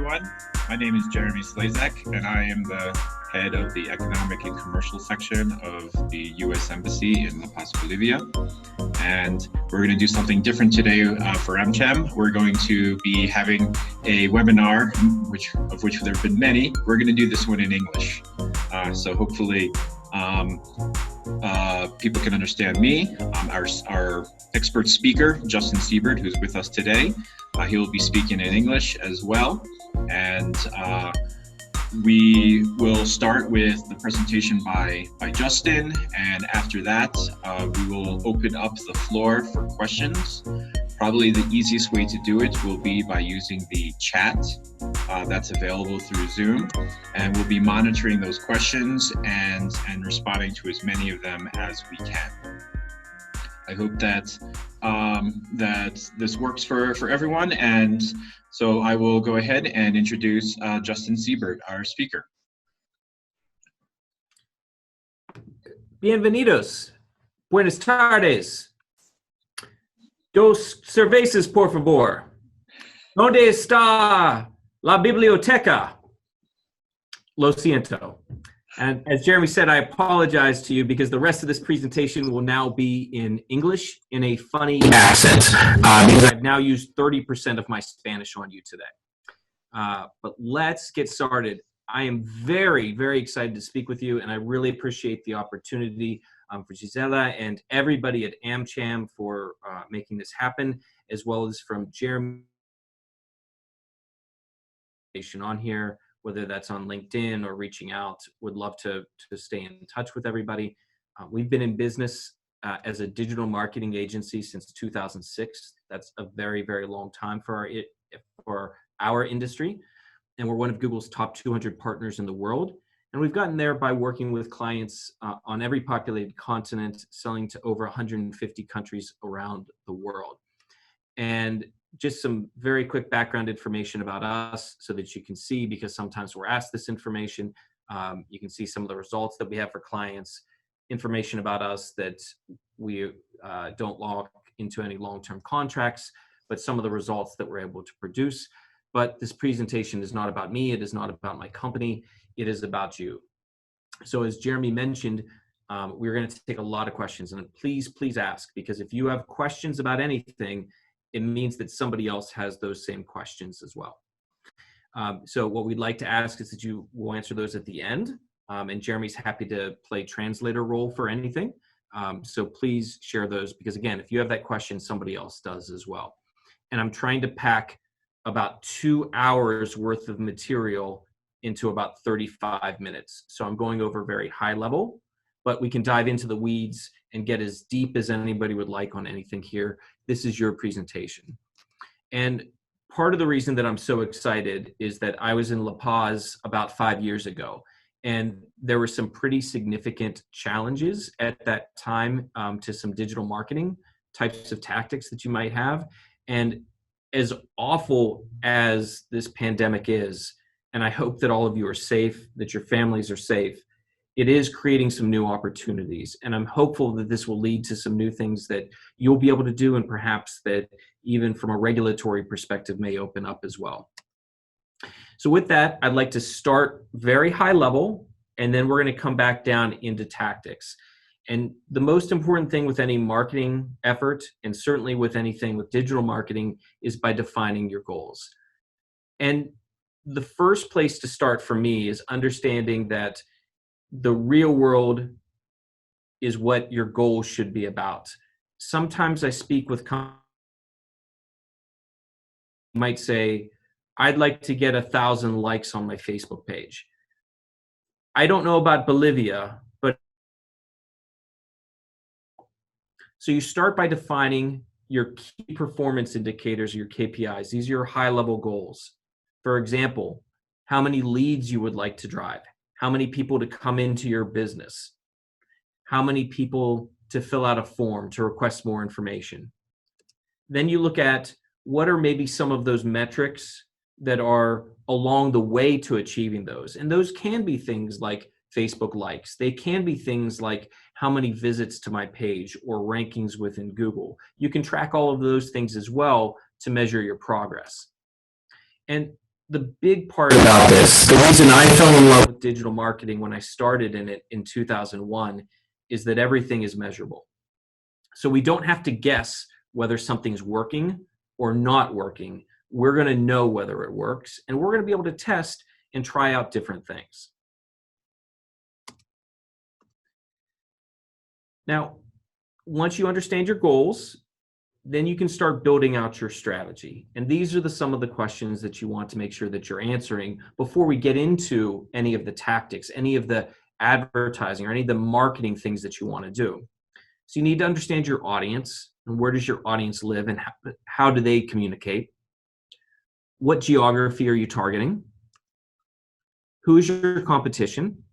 everyone. My name is Jeremy Slezak, and I am the head of the Economic and Commercial section of the U.S. Embassy in La Paz, Bolivia. And we're going to do something different today for MChem. We're going to be having a webinar, of which there have been many. We're going to do this one in English. So hopefully people can understand me. Our expert speaker, Justin Seibert, who's with us today, he will be speaking in English as well. And we will start with the presentation by Justin, and after that, we will open up the floor for questions. Probably the easiest way to do it will be by using the chat that's available through Zoom, and we'll be monitoring those questions and responding to as many of them as we can. I hope that that this works for everyone, and so I will go ahead and introduce Justin Seibert, our speaker. Bienvenidos. Buenas tardes. Dos cervezas, por favor. ¿Dónde está la biblioteca? Lo siento. And as Jeremy said, I apologize to you because the rest of this presentation will now be in English in a funny accent. Because I've now used 30% of my Spanish on you today. But let's get started. I am very, very excited to speak with you, and I really appreciate the opportunity for Gisela and everybody at AmCham for making this happen, as well as from Jeremy on here, whether that's on LinkedIn or reaching out. Would love to stay in touch with everybody. We've been in business as a digital marketing agency since 2006. That's a very, very long time for our industry. And we're one of Google's top 200 partners in the world. And we've gotten there by working with clients on every populated continent, selling to over 150 countries around the world. And just some very quick background information about us so that you can see, because sometimes we're asked this information. You can see some of the results that we have for clients, information about us that we don't lock into any long-term contracts, but some of the results that we're able to produce. But this presentation is not about me. It is not about my company. It is about you. So as Jeremy mentioned, we're going to take a lot of questions, and please ask, because if you have questions about anything, it means that somebody else has those same questions as well. So what we'd like to ask is that you will answer those at the end. And Jeremy's happy to play translator role for anything. So please share those, because again, if you have that question, somebody else does as well. And I'm trying to pack about 2 hours worth of material into about 35 minutes. So I'm going over very high level, but we can dive into the weeds and get as deep as anybody would like on anything here. This is your presentation. And part of the reason that I'm so excited is that I was in La Paz about 5 years ago, and there were some pretty significant challenges at that time to some digital marketing types of tactics that you might have. And as awful as this pandemic is, and I hope that all of you are safe, that your families are safe, it is creating some new opportunities. And I'm hopeful that this will lead to some new things that you'll be able to do, and perhaps that even from a regulatory perspective may open up as well. So with that, I'd like to start very high level, and then we're going to come back down into tactics. And the most important thing with any marketing effort, and certainly with anything with digital marketing, is by defining your goals. And the first place to start for me is understanding that the real world is what your goals should be about. Sometimes I speak with might say, I'd like to get 1,000 likes on my Facebook page. I don't know about Bolivia, but so you start by defining your key performance indicators, your KPIs. These are your high-level goals. For example, how many leads you would like to drive, how many people to come into your business, how many people to fill out a form to request more information. Then you look at what are maybe some of those metrics that are along the way to achieving those. And those can be things like Facebook likes. They can be things like how many visits to my page or rankings within Google. You can track all of those things as well to measure your progress. And the big part about this, the reason I fell in love with digital marketing when I started in it in 2001, is that everything is measurable. So we don't have to guess whether something's working or not working. We're going to know whether it works, and we're going to be able to test and try out different things. Now, once you understand your goals, then you can start building out your strategy. And these are some of the questions that you want to make sure that you're answering before we get into any of the tactics, any of the advertising, or any of the marketing things that you want to do. So you need to understand your audience, and where does your audience live, and how do they communicate? What geography are you targeting? Who is your competition?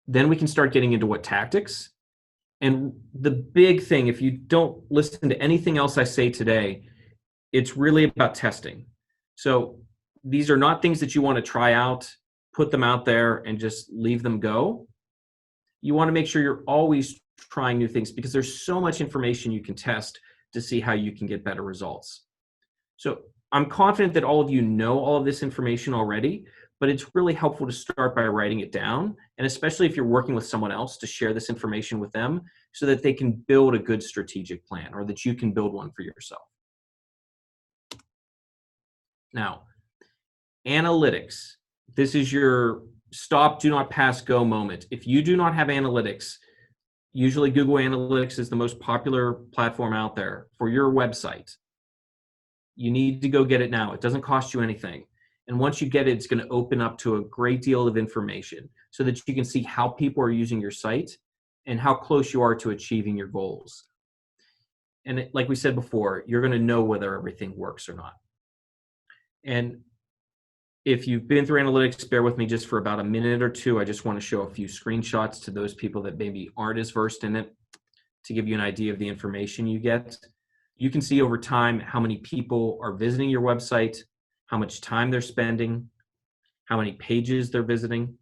Then we can start getting into what tactics. And the big thing, if you don't listen to anything else I say today, it's really about testing. So these are not things that you want to try out, put them out there, and just leave them go. You want to make sure you're always trying new things, because there's so much information you can test to see how you can get better results. So I'm confident that all of you know all of this information already, but it's really helpful to start by writing it down, and especially if you're working with someone else, to share this information with them so that they can build a good strategic plan, or that you can build one for yourself. Now, analytics. This is your stop, do not pass, go moment. If you do not have analytics, usually Google Analytics is the most popular platform out there for your website. You need to go get it now. It doesn't cost you anything. And once you get it, it's going to open up to a great deal of information so that you can see how people are using your site and how close you are to achieving your goals. And like we said before, you're going to know whether everything works or not. And if you've been through analytics, bear with me just for about a minute or two. I just want to show a few screenshots to those people that maybe aren't as versed in it, to give you an idea of the information you get. You can see over time how many people are visiting your website, how much time they're spending, how many pages they're visiting.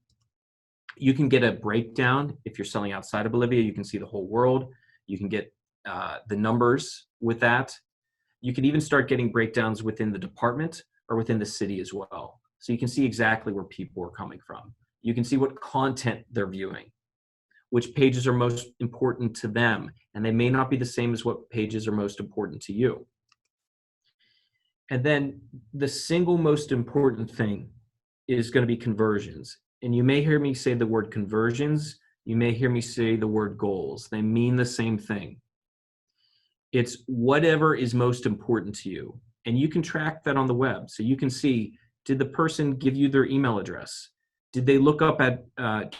You can get a breakdown. If you're selling outside of Bolivia, you can see the whole world. You can get the numbers with that. You can even start getting breakdowns within the department or within the city as well. So you can see exactly where people are coming from. You can see what content they're viewing, which pages are most important to them, and they may not be the same as what pages are most important to you. And then the single most important thing is going to be conversions. And you may hear me say the word conversions. You may hear me say the word goals. They mean the same thing. It's whatever is most important to you. And you can track that on the web. So you can see, did the person give you their email address? Did they look up at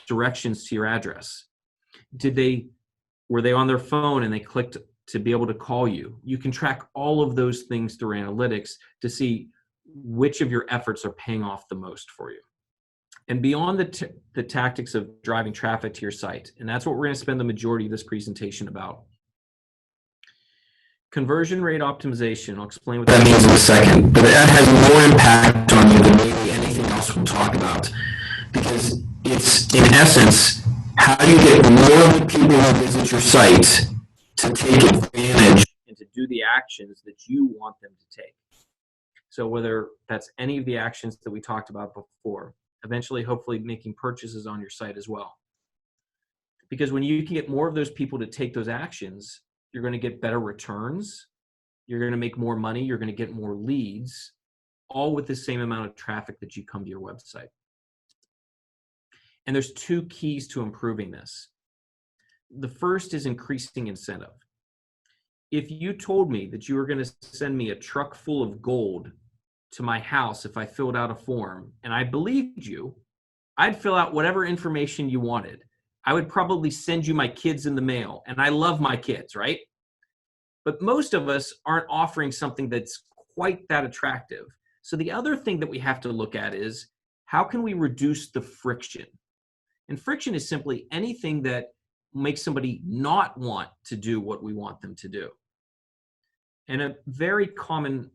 directions to your address? Were they on their phone and they clicked to be able to call you? You can track all of those things through analytics to see which of your efforts are paying off the most for you. And beyond the tactics of driving traffic to your site, and that's what we're going to spend the majority of this presentation about. Conversion rate optimization, I'll explain what that means in a second, but that has more impact on you than maybe anything else we'll talk about, because it's, in essence, how do you get more of the people who visit your site to take advantage and to do the actions that you want them to take. So whether that's any of the actions that we talked about before, eventually, hopefully making purchases on your site as well. Because when you can get more of those people to take those actions, you're going to get better returns, you're going to make more money, you're going to get more leads, all with the same amount of traffic that you come to your website. And there's two keys to improving this. The first is increasing incentive. If you told me that you were going to send me a truck full of gold to my house if I filled out a form, and I believed you, I'd fill out whatever information you wanted. I would probably send you my kids in the mail, and I love my kids, right? But most of us aren't offering something that's quite that attractive. So the other thing that we have to look at is, how can we reduce the friction? And friction is simply anything that makes somebody not want to do what we want them to do. And a very common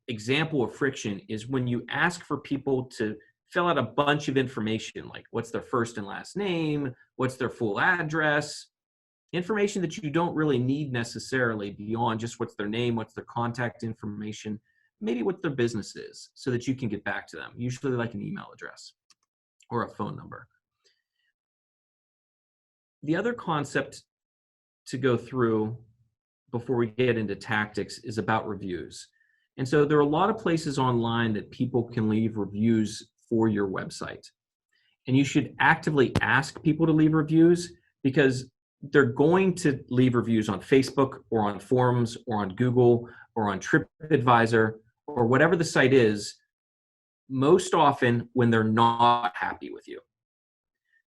example of friction is when you ask for people to fill out a bunch of information, like what's their first and last name, what's their full address, information that you don't really need necessarily beyond just what's their name, what's their contact information. maybe what their business is so that you can get back to them, usually like an email address or a phone number. The other concept to go through before we get into tactics is about reviews. And so there are a lot of places online that people can leave reviews for your website. And you should actively ask people to leave reviews, because they're going to leave reviews on Facebook or on forums or on Google or on TripAdvisor or whatever the site is, most often when they're not happy with you.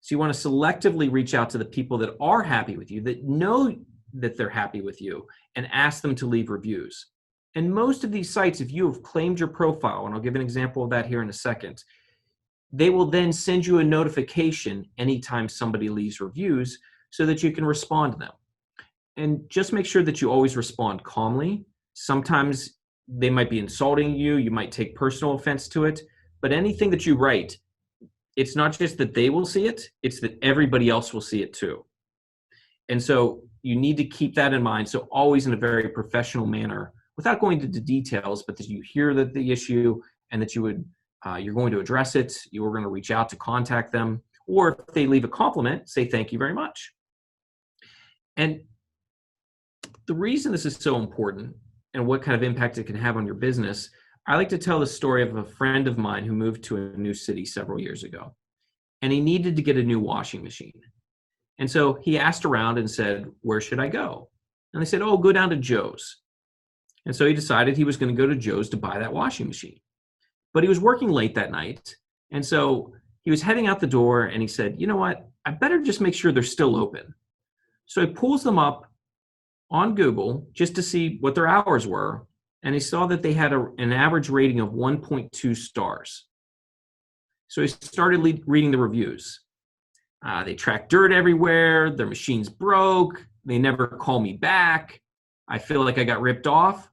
So you want to selectively reach out to the people that are happy with you, that know that they're happy with you, and ask them to leave reviews. And most of these sites, if you have claimed your profile, and I'll give an example of that here in a second, they will then send you a notification anytime somebody leaves reviews so that you can respond to them. And just make sure that you always respond calmly. Sometimes they might be insulting you, you might take personal offense to it, but anything that you write, it's not just that they will see it, it's that everybody else will see it too. And so you need to keep that in mind. So always in a very professional manner, without going into details, but that you hear that the issue and that you're going to address it, you're going to reach out to contact them, or if they leave a compliment, say thank you very much. And the reason this is so important and what kind of impact it can have on your business, I like to tell the story of a friend of mine who moved to a new city several years ago, and he needed to get a new washing machine. And so he asked around and said, where should I go? And they said, oh, go down to Joe's. And so he decided he was going to go to Joe's to buy that washing machine. But he was working late that night. And so he was heading out the door and he said, you know what? I better just make sure they're still open. So he pulls them up on Google just to see what their hours were. And he saw that they had an average rating of 1.2 stars. So he started reading the reviews. They track dirt everywhere. Their machine's broke. They never call me back. I feel like I got ripped off.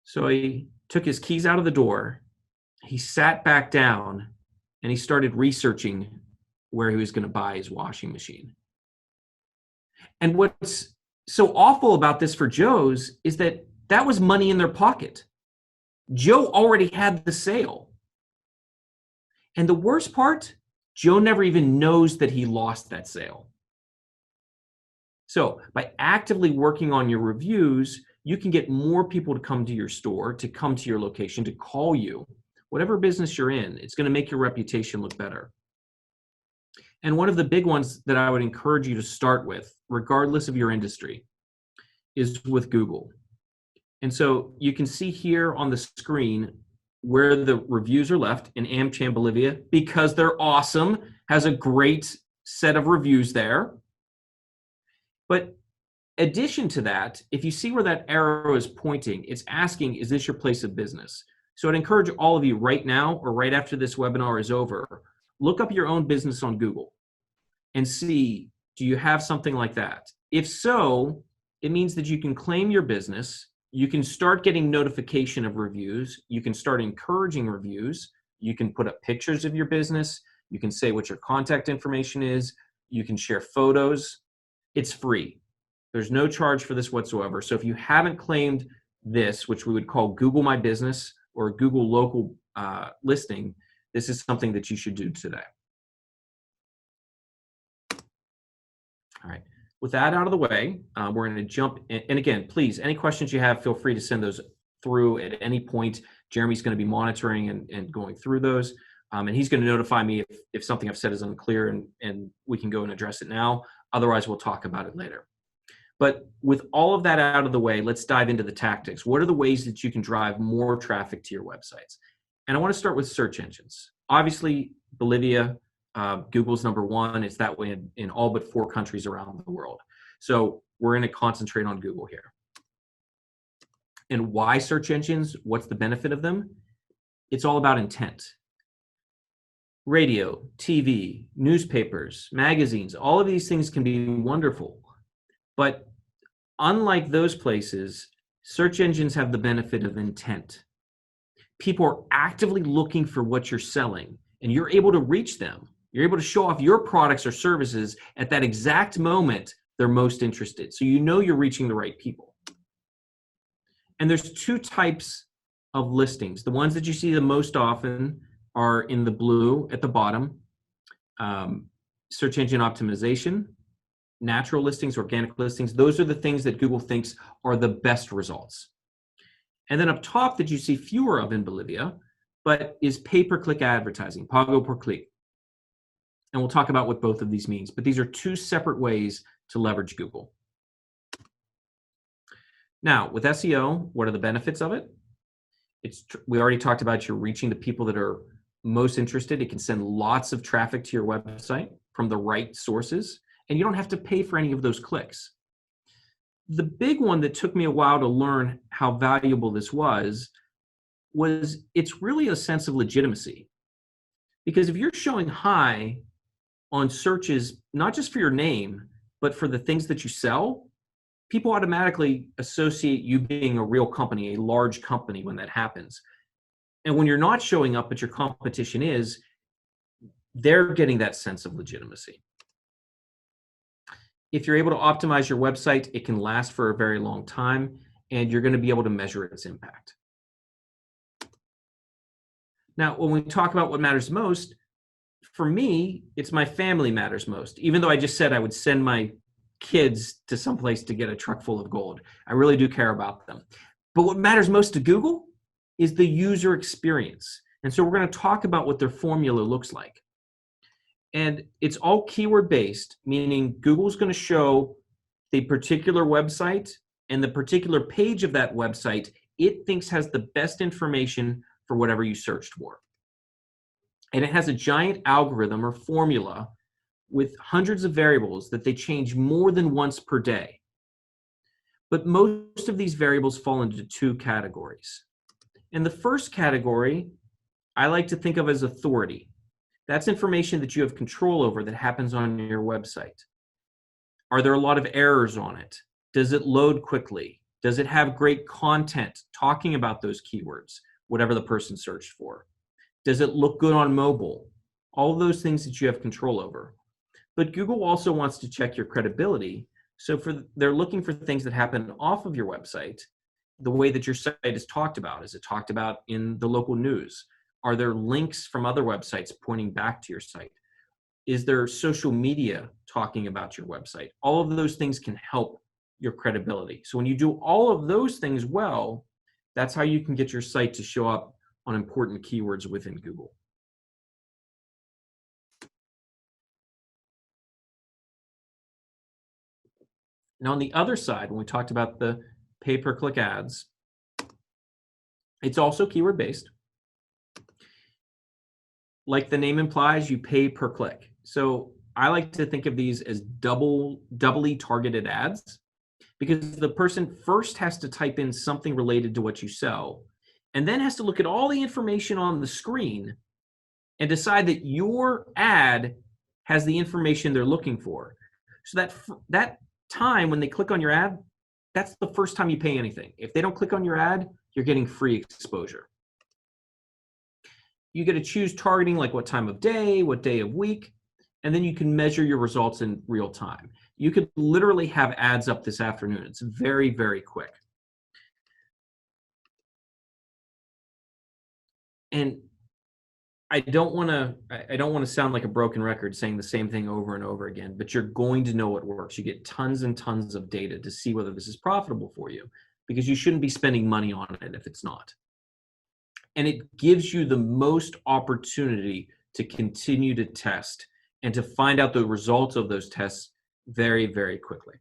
So he took his keys out of the door. He sat back down and he started researching where he was going to buy his washing machine. And what's so awful about this for Joe's is that that was money in their pocket. Joe already had the sale. And the worst part, Joe never even knows that he lost that sale. So by actively working on your reviews, you can get more people to come to your store, to come to your location, to call you. Whatever business you're in, it's going to make your reputation look better. And one of the big ones that I would encourage you to start with, regardless of your industry, is with Google. And so you can see here on the screen where the reviews are left in AmCham Bolivia, because they're awesome, has a great set of reviews there. But addition to that, if you see where that arrow is pointing, it's asking, is this your place of business? So I'd encourage all of you right now or right after this webinar is over, look up your own business on Google and see, do you have something like that? If so, it means that you can claim your business, you can start getting notification of reviews, you can start encouraging reviews, you can put up pictures of your business, you can say what your contact information is, you can share photos. It's free. There's no charge for this whatsoever. So if you haven't claimed this, which we would call Google My Business or Google Local Listing, this is something that you should do today. All right. With that out of the way, we're going to jump in. And again, please, any questions you have, feel free to send those through at any point. Jeremy's going to be monitoring and going through those. And he's going to notify me if something I've said is unclear, and we can go and address it now. Otherwise, we'll talk about it later. But with all of that out of the way, let's dive into the tactics. What are the ways that you can drive more traffic to your websites? And I want to start with search engines. Obviously, Bolivia, Google's number one. It's that way in all but 4 countries around the world. So we're going to concentrate on Google here. And why search engines? What's the benefit of them? It's all about intent. Radio, TV, newspapers, magazines, all of these things can be wonderful. But unlike those places, search engines have the benefit of intent. People are actively looking for what you're selling, and you're able to reach them. You're able to show off your products or services at that exact moment they're most interested. So you know you're reaching the right people. And there's two types of listings. The ones that you see the most often are in the blue at the bottom. Search engine optimization, natural listings, organic listings. Those are the things that Google thinks are the best results. And then up top that you see fewer of in Bolivia, but is pay-per-click advertising, pago por click. And we'll talk about what both of these means, but these are two separate ways to leverage Google. Now, with SEO, what are the benefits of it? We already talked about you're reaching the people that are most interested. It can send lots of traffic to your website from the right sources, and you don't have to pay for any of those clicks. The big one that took me a while to learn how valuable this was it's really a sense of legitimacy. Because if you're showing high on searches, not just for your name, but for the things that you sell, people automatically associate you being a real company, a large company when that happens. And when you're not showing up, but your competition is, they're getting that sense of legitimacy. If you're able to optimize your website, it can last for a very long time, and you're going to be able to measure its impact. Now, when we talk about what matters most, for me, it's my family matters most. Even though I just said I would send my kids to someplace to get a truck full of gold, I really do care about them. But what matters most to Google is the user experience. And so we're going to talk about what their formula looks like. And it's all keyword based, meaning Google's going to show the particular website and the particular page of that website it thinks has the best information for whatever you searched for. And it has a giant algorithm or formula with hundreds of variables that they change more than once per day. But most of these variables fall into two categories. And the first category, I like to think of as authority. That's information that you have control over that happens on your website. Are there a lot of errors on it? Does it load quickly? Does it have great content talking about those keywords, whatever the person searched for? Does it look good on mobile? All those things that you have control over. But Google also wants to check your credibility. So they're looking for things that happen off of your website, the way that your site is talked about. Is it talked about in the local news? Are there links from other websites pointing back to your site? Is there social media talking about your website? All of those things can help your credibility. So when you do all of those things well, that's how you can get your site to show up on important keywords within Google. Now on the other side, when we talked about the pay-per-click ads, it's also keyword based. Like the name implies, you pay per click. So I like to think of these as doubly targeted ads, because the person first has to type in something related to what you sell, and then has to look at all the information on the screen and decide that your ad has the information they're looking for. So that time when they click on your ad, that's the first time you pay anything. If they don't click on your ad, you're getting free exposure. You get to choose targeting, like what time of day, what day of week, and then you can measure your results in real time. You could literally have ads up this afternoon. It's very, very quick. And I don't want to sound like a broken record saying the same thing over and over again, but you're going to know what works. You get tons and tons of data to see whether this is profitable for you, because you shouldn't be spending money on it if it's not. And it gives you the most opportunity to continue to test and to find out the results of those tests very, very quickly.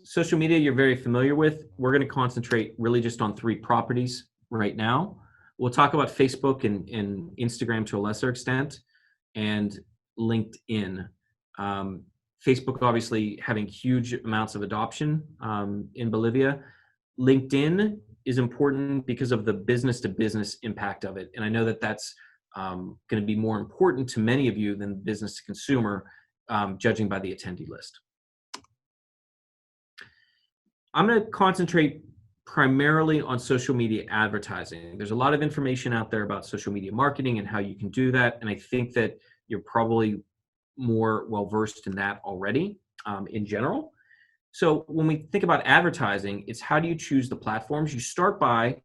Social media you're very familiar with. We're going to concentrate really just on three properties right now. We'll talk about Facebook and Instagram to a lesser extent, and LinkedIn. Facebook obviously having huge amounts of adoption in Bolivia. LinkedIn is important because of the business-to-business impact of it. And I know that that's going to be more important to many of you than business-to-consumer, judging by the attendee list. I'm going to concentrate primarily on social media advertising. There's a lot of information out there about social media marketing and how you can do that. And I think that you're probably more well-versed in that already in general. So when we think about advertising, it's how do you choose the platforms? You start by,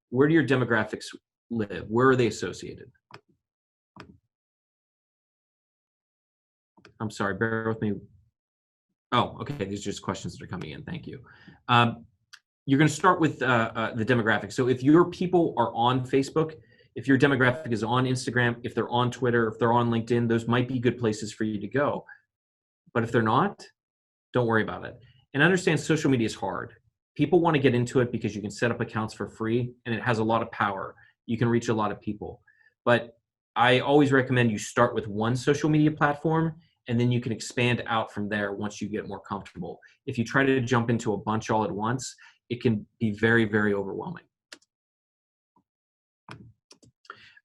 where do your demographics live? Where are they associated? I'm sorry, bear with me. Oh, okay, these are just questions that are coming in, thank you. You're gonna start with the demographics. So if your people are on Facebook, if your demographic is on Instagram, if they're on Twitter, if they're on LinkedIn, those might be good places for you to go. But if they're not, don't worry about it. And understand social media is hard. People want to get into it because you can set up accounts for free and it has a lot of power. You can reach a lot of people. But I always recommend you start with one social media platform and then you can expand out from there once you get more comfortable. If you try to jump into a bunch all at once, it can be very, very overwhelming.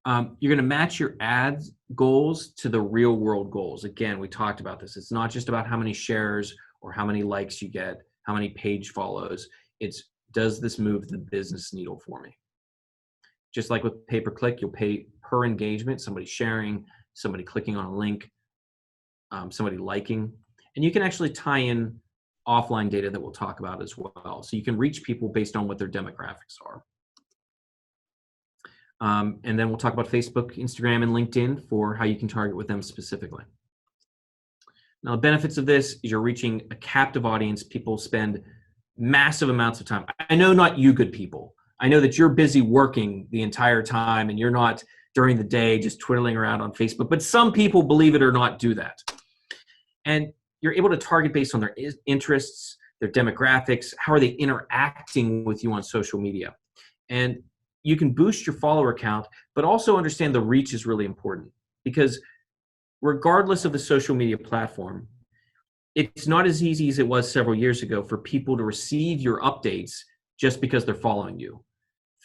You're going to match your ads goals to the real world goals. Again, we talked about this. It's not just about how many shares or how many likes you get, how many page follows. It's, does this move the business needle for me? Just like with pay-per-click, you'll pay per engagement, somebody sharing, somebody clicking on a link, somebody liking. And you can actually tie in offline data that we'll talk about as well. So you can reach people based on what their demographics are. And then we'll talk about Facebook, Instagram, and LinkedIn for how you can target with them specifically. Now, the benefits of this is you're reaching a captive audience. People spend massive amounts of time. I know not you good people. I know that you're busy working the entire time and you're not during the day just twiddling around on Facebook, but some people, believe it or not, do that. And you're able to target based on their interests, their demographics, how are they interacting with you on social media. And you can boost your follower count, but also understand the reach is really important because regardless of the social media platform, it's not as easy as it was several years ago for people to receive your updates just because they're following you.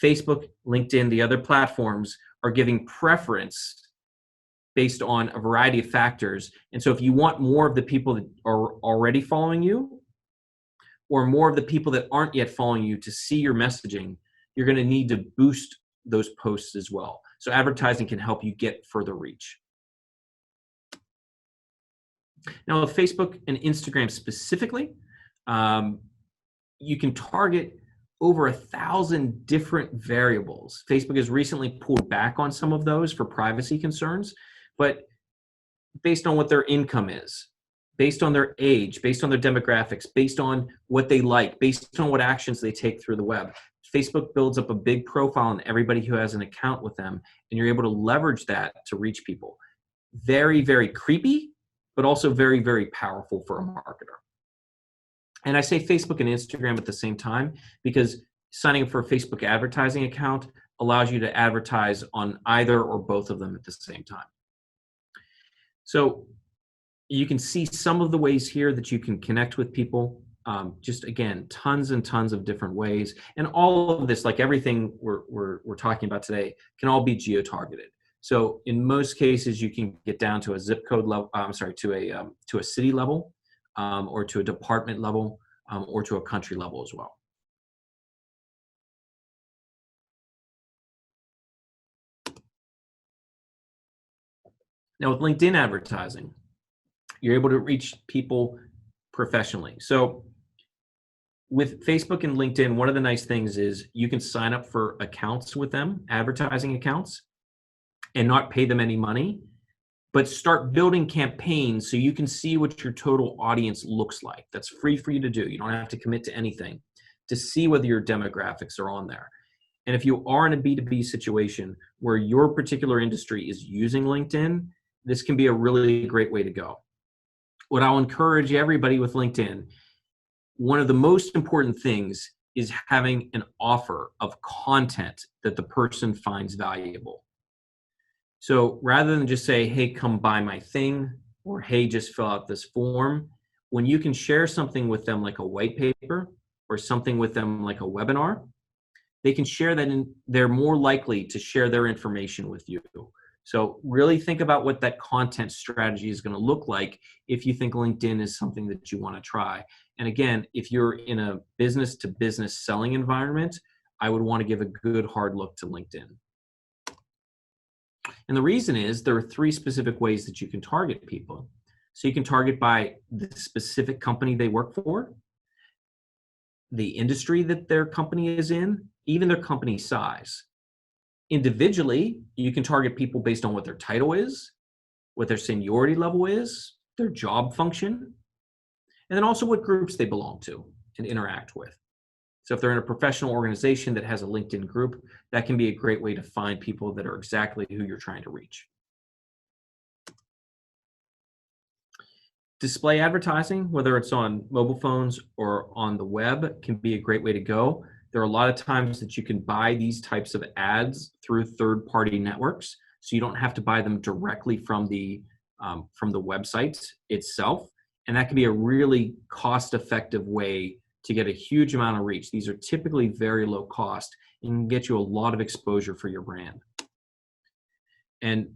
Facebook, LinkedIn, the other platforms are giving preference based on a variety of factors. And so if you want more of the people that are already following you or more of the people that aren't yet following you to see your messaging, you're going to need to boost those posts as well. So advertising can help you get further reach. Now with Facebook and Instagram specifically, you can target over 1,000 different variables. Facebook has recently pulled back on some of those for privacy concerns, but based on what their income is, based on their age, based on their demographics, based on what they like, based on what actions they take through the web, Facebook builds up a big profile on everybody who has an account with them, and you're able to leverage that to reach people. Very, very creepy, but also very, very powerful for a marketer. And I say Facebook and Instagram at the same time because signing up for a Facebook advertising account allows you to advertise on either or both of them at the same time. So you can see some of the ways here that you can connect with people. Just again, tons and tons of different ways. And all of this, like everything we're talking about today, can all be geo-targeted. So in most cases, you can get down to a zip code level, to a city level, or to a department level, or to a country level as well. Now with LinkedIn advertising, you're able to reach people professionally. So with Facebook and LinkedIn, one of the nice things is you can sign up for accounts with them, advertising accounts, and not pay them any money, but start building campaigns so you can see what your total audience looks like. That's free for you to do. You don't have to commit to anything to see whether your demographics are on there. And if you are in a B2B situation where your particular industry is using LinkedIn, this can be a really great way to go. What I'll encourage everybody with LinkedIn, one of the most important things is having an offer of content that the person finds valuable. So rather than just say, hey, come buy my thing, or hey, just fill out this form, when you can share something with them like a white paper or something with them like a webinar, they can share that and they're more likely to share their information with you. So really think about what that content strategy is going to look like if you think LinkedIn is something that you want to try. And again, if you're in a business to business selling environment, I would want to give a good hard look to LinkedIn. And the reason is there are 3 specific ways that you can target people. So you can target by the specific company they work for. the industry that their company is in, even their company size. Individually, you can target people based on what their title is, what their seniority level is, their job function, and then also what groups they belong to and interact with. So if they're in a professional organization that has a LinkedIn group, that can be a great way to find people that are exactly who you're trying to reach. Display advertising, whether it's on mobile phones or on the web, can be a great way to go. There are a lot of times that you can buy these types of ads through third-party networks, so you don't have to buy them directly from the website itself. And that can be a really cost-effective way to get a huge amount of reach. These are typically very low cost and can get you a lot of exposure for your brand. And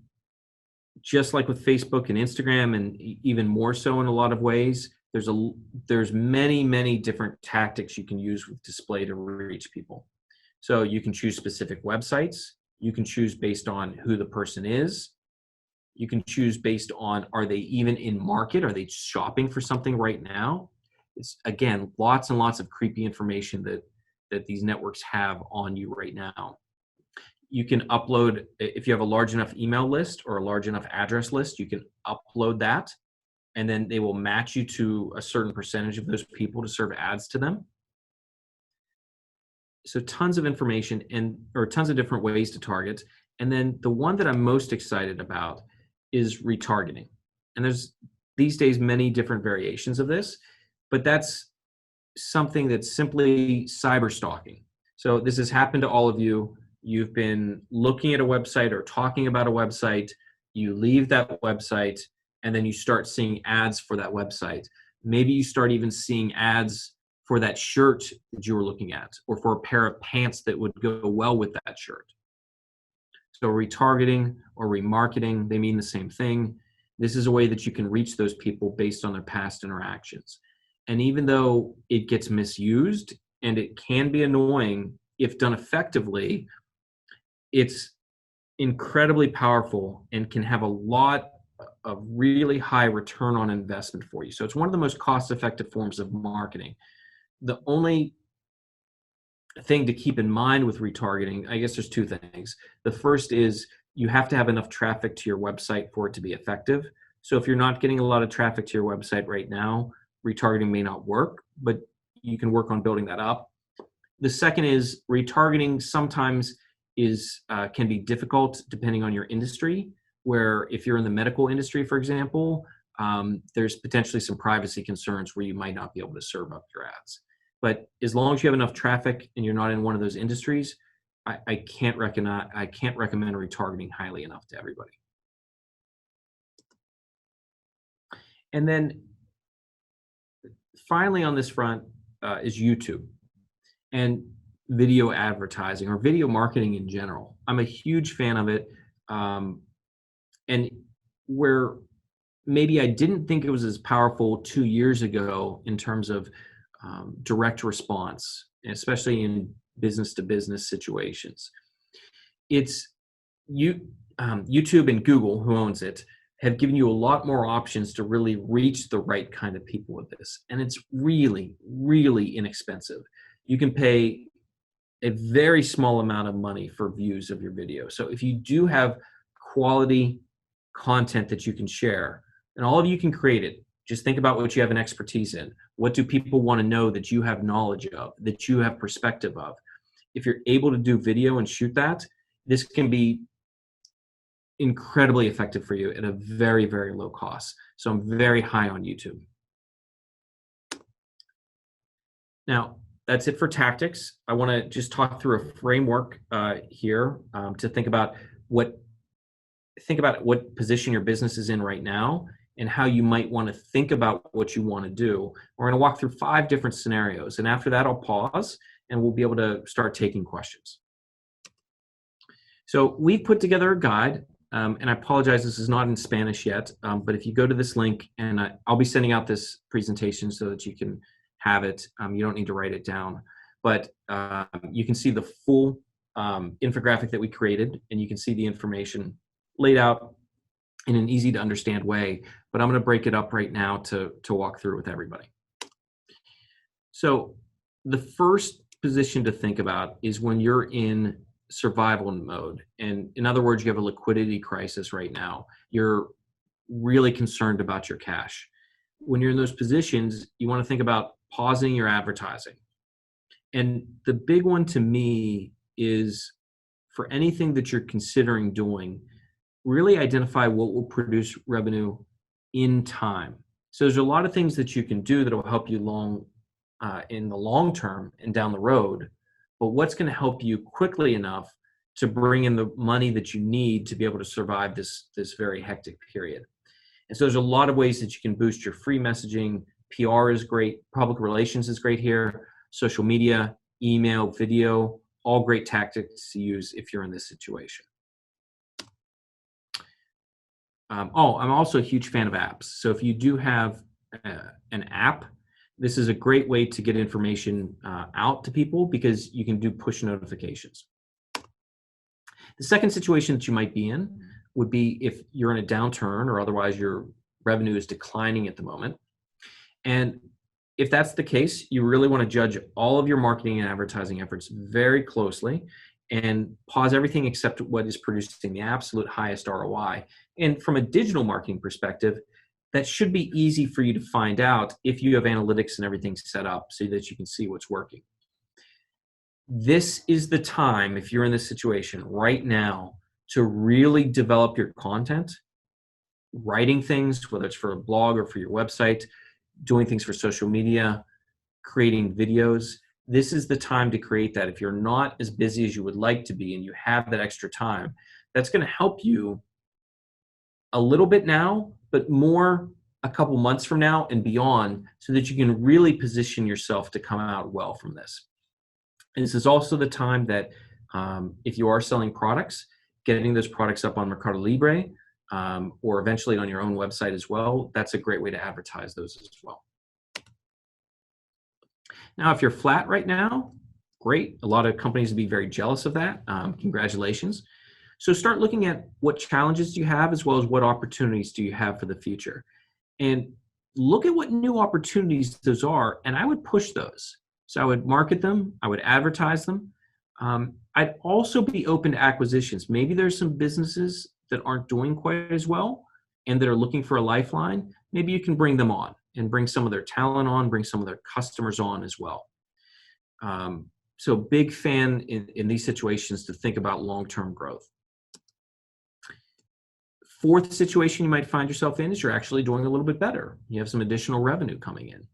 just like with Facebook and Instagram, and even more so in a lot of ways, there's many different tactics you can use with display to reach people. So you can choose specific websites. You can choose based on who the person is. You can choose based on, are they even in market? Are they shopping for something right now? It's, again, lots and lots of creepy information that these networks have on you right now. You can upload, if you have a large enough email list or a large enough address list, you can upload that, and then they will match you to a certain percentage of those people to serve ads to them. So tons of information or tons of different ways to target. And then the one that I'm most excited about is retargeting. And there's these days many different variations of this, but that's something that's simply cyber stalking. So this has happened to all of you. You've been looking at a website or talking about a website, you leave that website, and then you start seeing ads for that website. Maybe you start even seeing ads for that shirt that you were looking at, or for a pair of pants that would go well with that shirt. So retargeting or remarketing, they mean the same thing. This is a way that you can reach those people based on their past interactions. And even though it gets misused and it can be annoying if done effectively, it's incredibly powerful and can have a lot of really high return on investment for you. So it's one of the most cost-effective forms of marketing. The only thing to keep in mind with retargeting, I guess there's two things. The first is you have to have enough traffic to your website for it to be effective. So if you're not getting a lot of traffic to your website right now, retargeting may not work, but you can work on building that up. The second is retargeting sometimes can be difficult depending on your industry, where if you're in the medical industry, for example, there's potentially some privacy concerns where you might not be able to serve up your ads. But as long as you have enough traffic and you're not in one of those industries, I can't recommend retargeting highly enough to everybody. And then finally on this front is YouTube and video advertising or video marketing in general. I'm a huge fan of it. And where maybe I didn't think it was as powerful 2 years ago in terms of direct response, especially in business-to-business situations. It's YouTube and Google, who owns it, have given you a lot more options to really reach the right kind of people with this. And it's really, really inexpensive. You can pay a very small amount of money for views of your video. So if you do have quality content that you can share, and all of you can create it, just think about what you have an expertise in. What do people want to know that you have knowledge of, that you have perspective of? If you're able to do video and shoot that, this can be incredibly effective for you at a very, very low cost. So I'm very high on YouTube. Now, that's it for tactics. I want to just talk through a framework here to think about what position your business is in right now and how you might want to think about what you want to do. We're going to walk through 5 different scenarios, and after that I'll pause and we'll be able to start taking questions. So we've put together a guide, and I apologize, this is not in Spanish yet, but if you go to this link, and I'll be sending out this presentation so that you can have it. You don't need to write it down, but you can see the full infographic that we created, and you can see the information laid out in an easy to understand way, but I'm going to break it up right now to walk through with everybody. So the first position to think about is when you're in survival mode. And in other words, you have a liquidity crisis right now. You're really concerned about your cash. When you're in those positions, you want to think about pausing your advertising. And the big one to me is, for anything that you're considering doing, really identify what will produce revenue in time. So there's a lot of things that you can do that will help you in the long term and down the road, but what's going to help you quickly enough to bring in the money that you need to be able to survive this very hectic period. And so there's a lot of ways that you can boost your free messaging. PR is great. Public relations is great here. Social media, email, video, all great tactics to use if you're in this situation. I'm also a huge fan of apps. So if you do have an app, this is a great way to get information out to people, because you can do push notifications. The second situation that you might be in would be if you're in a downturn, or otherwise your revenue is declining at the moment. And if that's the case, you really want to judge all of your marketing and advertising efforts very closely and pause everything except what is producing the absolute highest ROI. And from a digital marketing perspective, that should be easy for you to find out if you have analytics and everything set up so that you can see what's working. This is the time, if you're in this situation right now, to really develop your content, writing things, whether it's for a blog or for your website, doing things for social media, creating videos. This is the time to create that. If you're not as busy as you would like to be and you have that extra time, that's going to help you a little bit now, but more a couple months from now and beyond, so that you can really position yourself to come out well from this. And this is also the time that if you are selling products, getting those products up on Mercado Libre, or eventually on your own website as well, that's a great way to advertise those as well. Now, if you're flat right now, great. A lot of companies would be very jealous of that. Congratulations. So start looking at what challenges do you have, as well as what opportunities do you have for the future. And look at what new opportunities those are, and I would push those. So I would market them, I would advertise them. I'd also be open to acquisitions. Maybe there's some businesses that aren't doing quite as well and that are looking for a lifeline. Maybe you can bring them on and bring some of their talent on, bring some of their customers on as well. So big fan in these situations to think about long-term growth. Fourth situation you might find yourself in is you're actually doing a little bit better. You have some additional revenue coming in.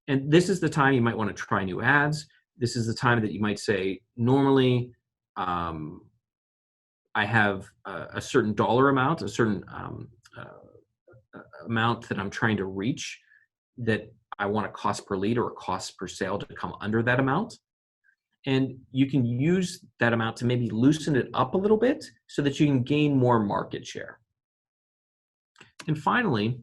And this is the time you might want to try new ads. This is the time that you might say, normally I have a certain dollar amount, a certain amount that I'm trying to reach, that I want a cost per lead or a cost per sale to come under that amount. And you can use that amount to maybe loosen it up a little bit so that you can gain more market share. And finally,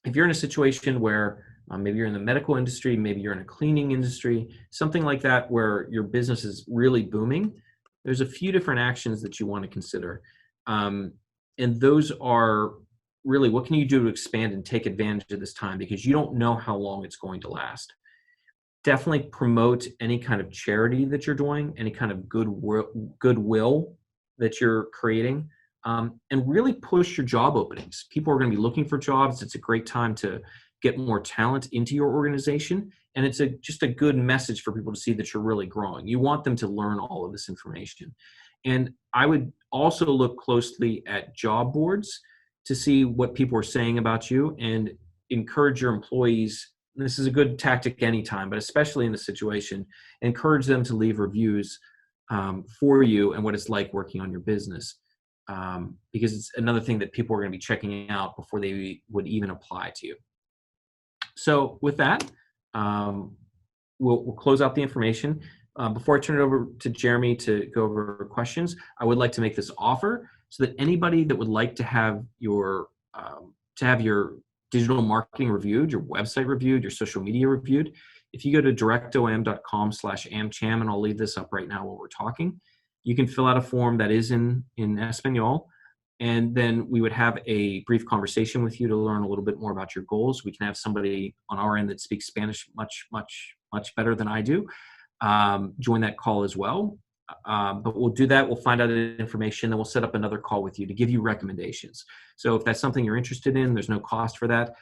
if you're in a situation where maybe you're in the medical industry, maybe you're in a cleaning industry, something like that where your business is really booming, there's a few different actions that you want to consider. And those are really, what can you do to expand and take advantage of this time, because you don't know how long it's going to last. Definitely promote any kind of charity that you're doing, any kind of goodwill that you're creating, and really push your job openings. People are going to be looking for jobs. It's a great time to get more talent into your organization, and it's just a good message for people to see that you're really growing. You want them to learn all of this information. And I would also look closely at job boards to see what people are saying about you, and encourage your employees. This is a good tactic anytime, but especially in this situation, encourage them to leave reviews for you and what it's like working on your business, because it's another thing that people are going to be checking out before they would even apply to you. So with that, we'll close out the information. Before I turn it over to Jeremy to go over questions, I would like to make this offer so that anybody that would like to have your digital marketing reviewed, your website reviewed, your social media reviewed, if you go to directom.com/amcham, and I'll leave this up right now while we're talking, you can fill out a form that is in Espanol, and then we would have a brief conversation with you to learn a little bit more about your goals. We can have somebody on our end that speaks Spanish much much better than I do, join that call as well. But we'll do that. We'll find out the information, then we'll set up another call with you to give you recommendations. So if that's something you're interested in, there's no cost for that.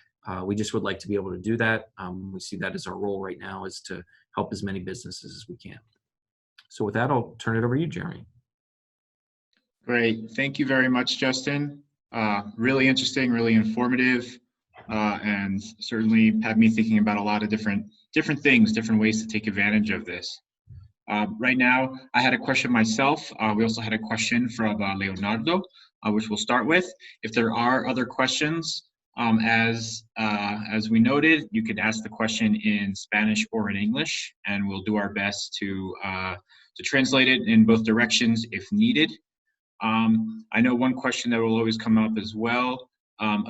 We just would like to be able to do that. We see that as our role right now, is to help as many businesses as we can. So with that, I'll turn it over to you, Jeremy. Great. Thank you very much, Justin. Really interesting, really informative, and certainly had me thinking about a lot of different things, different ways to take advantage of this. Right now, I had a question myself. We also had a question from Leonardo, which we'll start with. If there are other questions, as we noted, you could ask the question in Spanish or in English, and we'll do our best to translate it in both directions if needed. I know one question that will always come up as well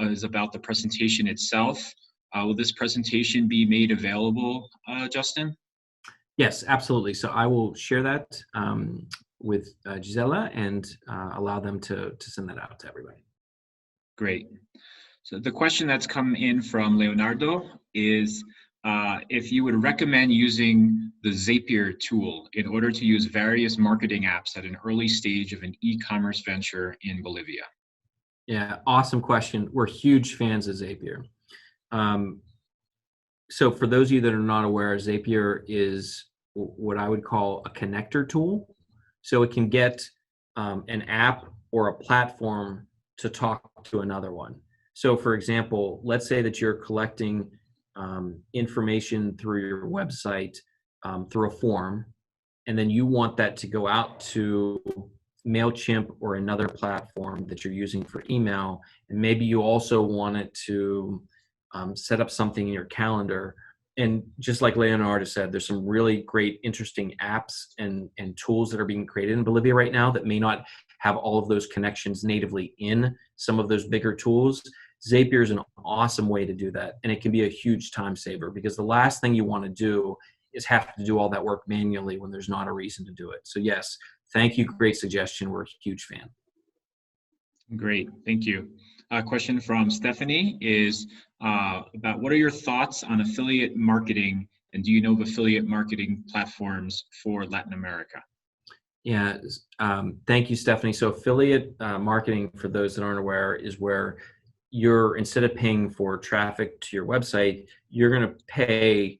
is about the presentation itself. Will this presentation be made available, Justin? Yes, absolutely. So I will share that with Gisela and allow them to send that out to everybody. Great. So the question that's come in from Leonardo is if you would recommend using the Zapier tool in order to use various marketing apps at an early stage of an e-commerce venture in Bolivia. Yeah, awesome question. We're huge fans of Zapier. So for those of you that are not aware, Zapier is what I would call a connector tool. So it can get an app or a platform to talk to another one. So for example, let's say that you're collecting information through your website through a form, and then you want that to go out to MailChimp or another platform that you're using for email, and maybe you also want it to set up something in your calendar. And just like Leonardo said, there's some really great, interesting apps and tools that are being created in Bolivia right now that may not have all of those connections natively in some of those bigger tools. Zapier is an awesome way to do that, and it can be a huge time saver, because the last thing you want to do is have to do all that work manually when there's not a reason to do it. So yes, thank you. Great suggestion. We're a huge fan. Great. Thank you. A question from Stephanie is about what are your thoughts on affiliate marketing, and do you know of affiliate marketing platforms for Latin America? Yeah, thank you, Stephanie. So affiliate marketing, for those that aren't aware, is where you're, instead of paying for traffic to your website, you're going to pay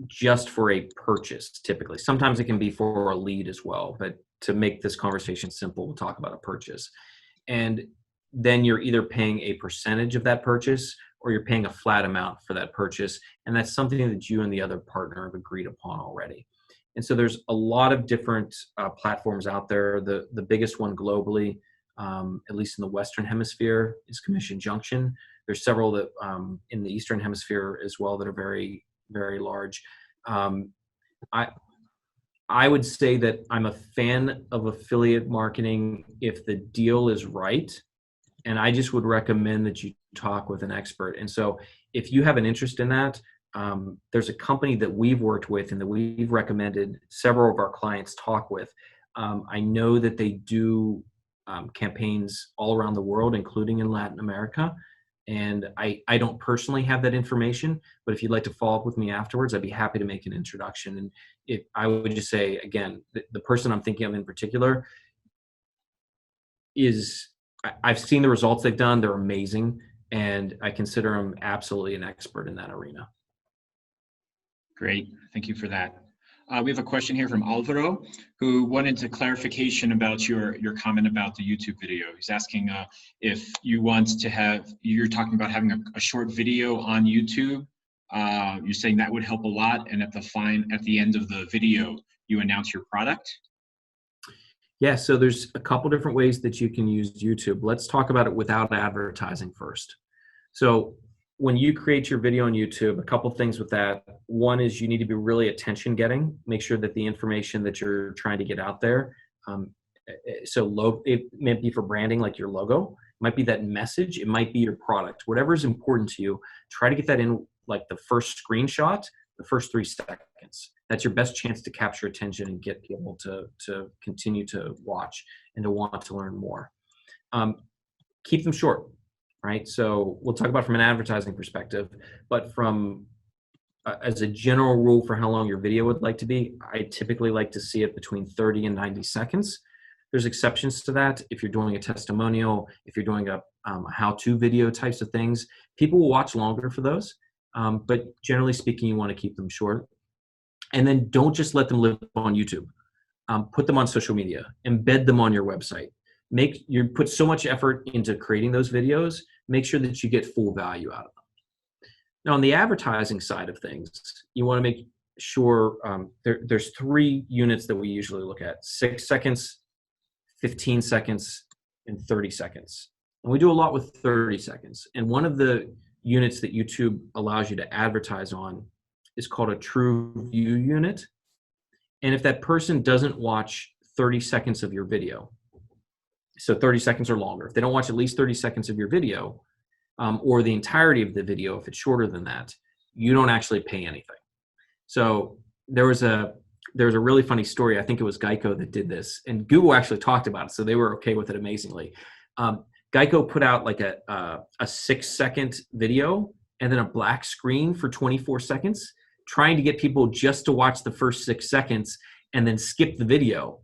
just for a purchase, typically. Sometimes it can be for a lead as well, but to make this conversation simple, we'll talk about a purchase. And then you're either paying a percentage of that purchase or you're paying a flat amount for that purchase. And that's something that you and the other partner have agreed upon already. And so there's a lot of different platforms out there. The biggest one globally, at least in the Western Hemisphere, is Commission Junction. There's several that in the Eastern Hemisphere as well that are very, very large. I would say that I'm a fan of affiliate marketing if the deal is right. And I just would recommend that you talk with an expert. And so if you have an interest in that, there's a company that we've worked with and that we've recommended several of our clients talk with. I know that they do campaigns all around the world, including in Latin America. And I don't personally have that information, but if you'd like to follow up with me afterwards, I'd be happy to make an introduction. And if I would just say, again, the person I'm thinking of in particular is, I've seen the results they've done. They're amazing. And I consider them absolutely an expert in that arena. Great. Thank you for that. We have a question here from Alvaro, who wanted a clarification about your comment about the YouTube video. He's asking if you want to have, you're talking about having a short video on YouTube. You're saying that would help a lot, and at the end of the video, you announce your product? Yeah, so there's a couple different ways that you can use YouTube. Let's talk about it without advertising first. So when you create your video on YouTube, a couple things with that. One is you need to be really attention getting. Make sure that the information that you're trying to get out there, it might be for branding, like your logo, it might be that message, it might be your product, whatever is important to you. Try to get that in like the first screenshot, the first 3 seconds. That's your best chance to capture attention and get people to continue to watch and to want to learn more. Keep them short. Right. So we'll talk about from an advertising perspective, but from as a general rule for how long your video would like to be, I typically like to see it between 30 and 90 seconds. There's exceptions to that. If you're doing a testimonial, if you're doing a how-to video types of things, people will watch longer for those. But generally speaking, you want to keep them short. And then don't just let them live on YouTube. Put them on social media, embed them on your website. Put so much effort into creating those videos, make sure that you get full value out of them. Now, on the advertising side of things, you want to make sure there's 3 units that we usually look at: 6 seconds, 15 seconds, and 30 seconds. And we do a lot with 30 seconds. And one of the units that YouTube allows you to advertise on is called a true view unit. And if that person doesn't watch 30 seconds of your video, so 30 seconds or longer, if they don't watch at least 30 seconds of your video, or the entirety of the video, if it's shorter than that, you don't actually pay anything. So there was a really funny story. I think it was Geico that did this, and Google actually talked about it, so they were okay with it amazingly. Geico put out like a 6-second video and then a black screen for 24 seconds, trying to get people just to watch the first 6 seconds and then skip the video,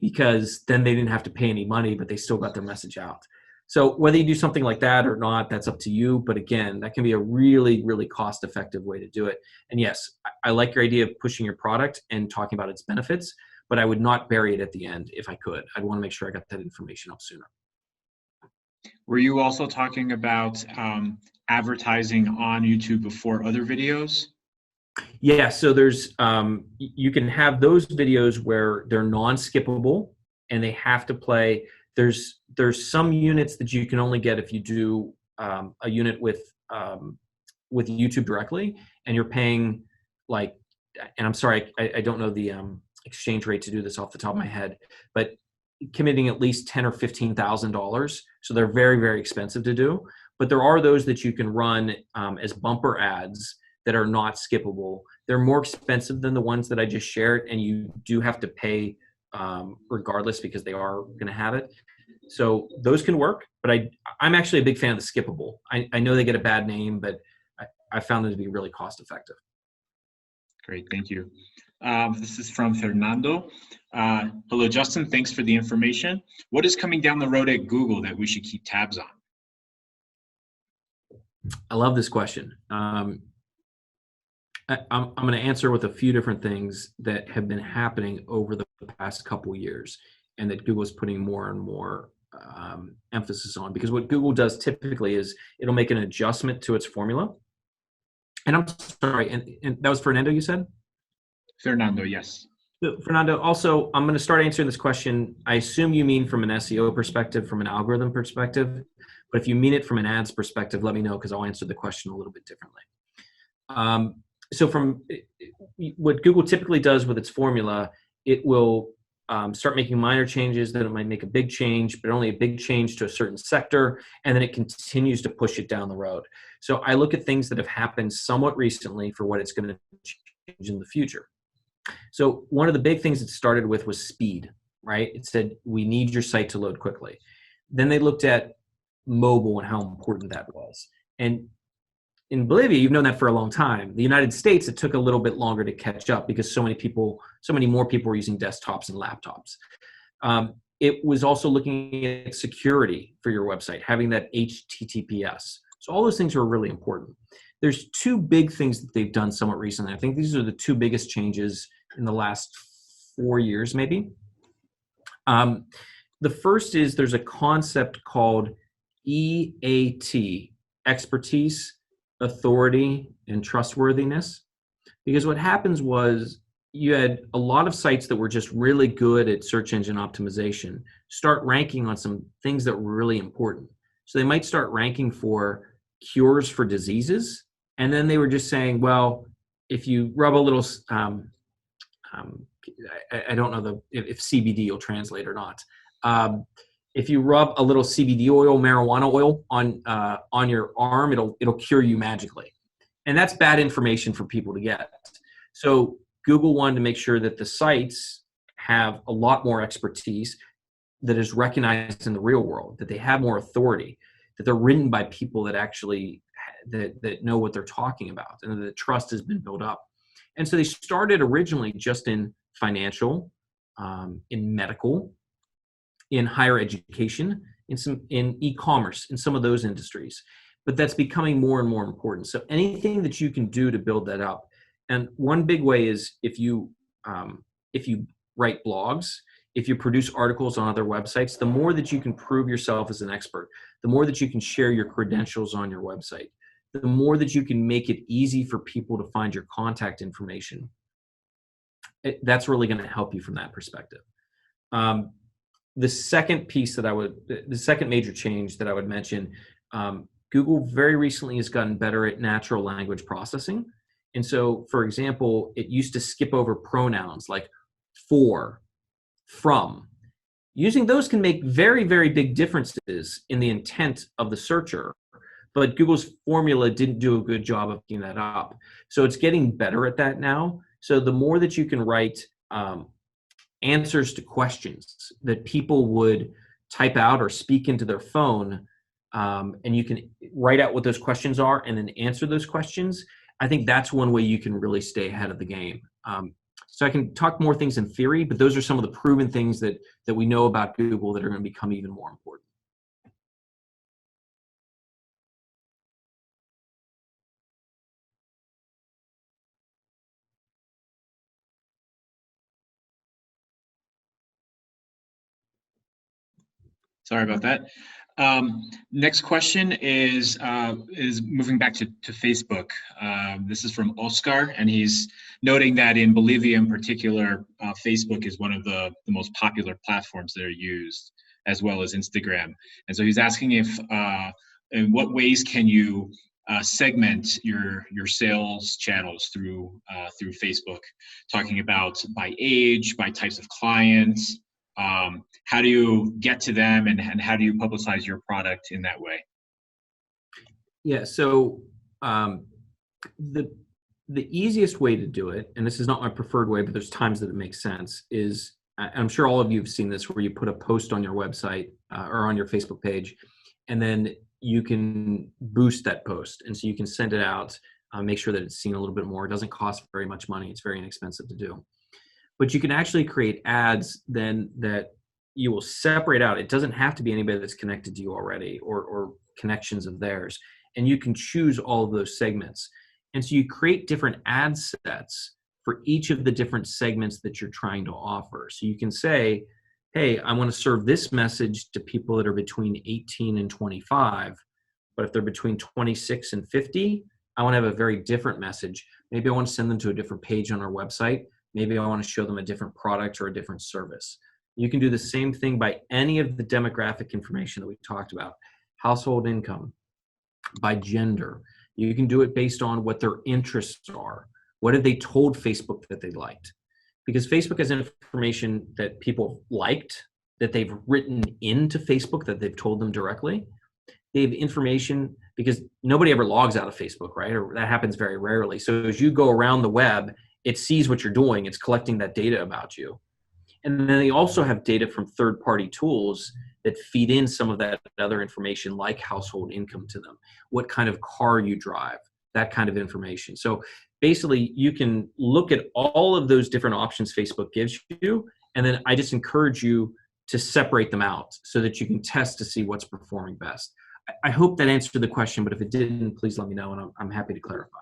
because then they didn't have to pay any money, but they still got their message out. So whether you do something like that or not, that's up to you. But again, that can be a really, really cost-effective way to do it. And yes, I like your idea of pushing your product and talking about its benefits, but I would not bury it at the end if I could. I'd want to make sure I got that information up sooner. Were you also talking about advertising on YouTube before other videos? Yeah, so there's you can have those videos where they're non-skippable and they have to play. There's some units that you can only get if you do a unit with YouTube directly, and you're paying like, and I'm sorry, I don't know the exchange rate to do this off the top of my head, but committing at least $10,000 or $15,000. So they're very, very expensive to do. But there are those that you can run as bumper ads that are not skippable. They're more expensive than the ones that I just shared, and you do have to pay regardless, because they are going to have it. So those can work, but I'm actually a big fan of the skippable. I know they get a bad name, but I found them to be really cost effective. Great, thank you. This is from Fernando. Hello, Justin. Thanks for the information. What is coming down the road at Google that we should keep tabs on? I love this question. I'm going to answer with a few different things that have been happening over the past couple years, and that Google is putting more and more emphasis on. Because what Google does typically is it'll make an adjustment to its formula. And I'm sorry, and that was Fernando, you said? Fernando, yes. So, Fernando, also, I'm going to start answering this question. I assume you mean from an SEO perspective, from an algorithm perspective. But if you mean it from an ads perspective, let me know, because I'll answer the question a little bit differently. So from what Google typically does with its formula, it will start making minor changes, then it might make a big change, but only a big change to a certain sector, and then it continues to push it down the road. So I look at things that have happened somewhat recently for what it's going to change in the future. So one of the big things it started with was speed, right? It said, we need your site to load quickly. Then they looked at mobile and how important that was. And in Bolivia, you've known that for a long time. The United States, it took a little bit longer to catch up because so many more people were using desktops and laptops. It was also looking at security for your website, having that HTTPS. So all those things are really important. There's 2 big things that they've done somewhat recently. I think these are the 2 biggest changes in the last 4 years, maybe. The first is there's a concept called EAT, expertise, authority, and trustworthiness. Because what happens was you had a lot of sites that were just really good at search engine optimization start ranking on some things that were really important. So they might start ranking for cures for diseases, and then they were just saying, well, if you rub a little, I don't know if CBD will translate or not. If you rub a little CBD oil, marijuana oil on your arm, it'll cure you magically. And that's bad information for people to get. So Google wanted to make sure that the sites have a lot more expertise that is recognized in the real world, that they have more authority, that they're written by people that actually that know what they're talking about, and the trust has been built up. And so they started originally just in financial, in medical, in higher education, in e-commerce, in some of those industries. But that's becoming more and more important. So anything that you can do to build that up. And one big way is if you write blogs, if you produce articles on other websites, the more that you can prove yourself as an expert, the more that you can share your credentials on your website, the more that you can make it easy for people to find your contact information. That's really going to help you from that perspective. The second major change that I would mention, Google very recently has gotten better at natural language processing. And so, for example, it used to skip over pronouns like for, from. Using those can make very, very big differences in the intent of the searcher, but Google's formula didn't do a good job of picking that up. So it's getting better at that now. So the more that you can write answers to questions that people would type out or speak into their phone, and you can write out what those questions are and then answer those questions, I think that's one way you can really stay ahead of the game. So I can talk more things in theory, but those are some of the proven things that we know about Google that are going to become even more important. Sorry about that. Next question is moving back to Facebook. This is from Oscar, and he's noting that in Bolivia in particular, Facebook is one of the most popular platforms that are used, as well as Instagram. And so he's asking if, in what ways can you segment your sales channels through Facebook, talking about by age, by types of clients. How do you get to them, and how do you publicize your product in that way? Yeah, so the easiest way to do it, and this is not my preferred way, but there's times that it makes sense, is, I'm sure all of you have seen this, where you put a post on your website or on your Facebook page, and then you can boost that post. And so you can send it out, make sure that it's seen a little bit more. It doesn't cost very much money. It's very inexpensive to do. But you can actually create ads then that you will separate out. It doesn't have to be anybody that's connected to you already or connections of theirs. And you can choose all of those segments. And so you create different ad sets for each of the different segments that you're trying to offer. So you can say, hey, I want to serve this message to people that are between 18 and 25. But if they're between 26 and 50, I want to have a very different message. Maybe I want to send them to a different page on our website. Maybe I want to show them a different product or a different service. You can do the same thing by any of the demographic information that we talked about. Household income, by gender. You can do it based on what their interests are. What have they told Facebook that they liked? Because Facebook has information that people liked, that they've written into Facebook, that they've told them directly. They have information, because nobody ever logs out of Facebook, right? Or that happens very rarely. So as you go around the web, it sees what you're doing. It's collecting that data about you. And then they also have data from third-party tools that feed in some of that other information, like household income to them, what kind of car you drive, that kind of information. So basically, you can look at all of those different options Facebook gives you, and then I just encourage you to separate them out so that you can test to see what's performing best. I hope that answered the question, but if it didn't, please let me know, and I'm happy to clarify.